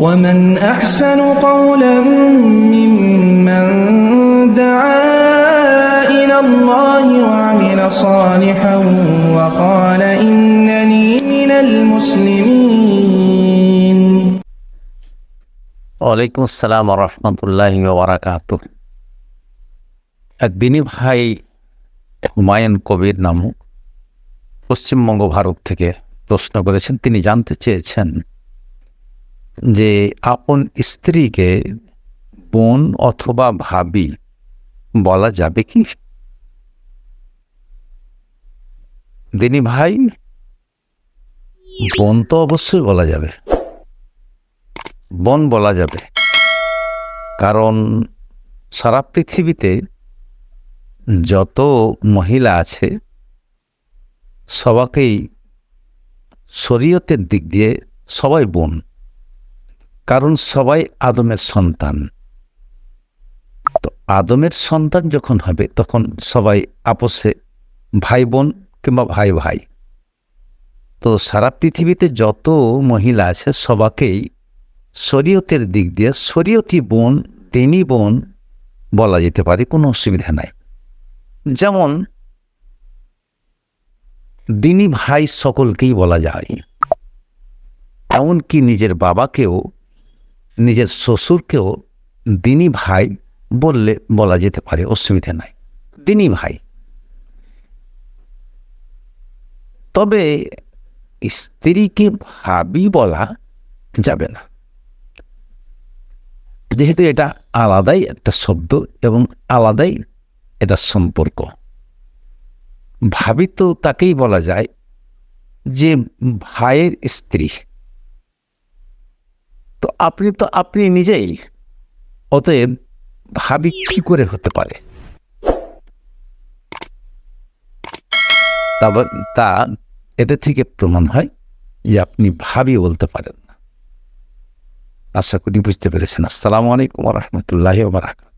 ومن أحسن قولا ممن دعا إلى الله وعمل صالحا وقال إنني من المسلمين. ওয়ালাইকুম আসসালাম ওয়া রাহমাতুল্লাহি ওয়া বারাকাতুহু। একদিনই ভাই হুমায়ুন কবির নামক পশ্চিমবঙ্গ ভারত থেকে প্রশ্ন করেছেন। তিনি জানতে চেয়েছেন যে আপন স্ত্রীকে বোন অথবা ভাবি বলা যাবে কি? দিনী ভাই, বোন তো অবশ্যই বলা যাবে, বোন বলা যাবে, কারণ সারা পৃথিবীতে যত মহিলা আছে সবাকেই শরীয়তের দিক দিয়ে সবাই বোন, কারণ সবাই আদমের সন্তান। তো আদমের সন্তান যখন হবে তখন সবাই আপসে ভাই বোন কিংবা ভাই ভাই। তো সারা পৃথিবীতে যত মহিলা আছে সবাকেই শরীয়তের দিক দিয়ে শরীয়তি বোন, দিনী বোন বলা যেতে পারে, কোনো অসুবিধা নাই। যেমন দিনী ভাই সকলকেই বলা যায়, এমনকি নিজের বাবাকেও, নিজের শ্বশুরকেও দিনী ভাই বললে বলা যেতে পারে, অসুবিধা নাই, দিনী ভাই। তবে স্ত্রীকে ভাবি বলা যাবে না, যেহেতু এটা আলাদাই একটা শব্দ এবং আলাদাই এটা সম্পর্ক। ভাবি তো তাকেই বলা যায় যে ভাইয়ের স্ত্রী। তো আপনি নিজেই, অতএব ভাবি কি করে হতে পারে? তা এতে থেকে প্রমাণ হয় যে আপনি ভাবি বলতে পারেন না। আশা করি বুঝতে পেরেছেন। আসসালামু আলাইকুম ওয়া রাহমাতুল্লাহি ওয়া বারাকাতুহু।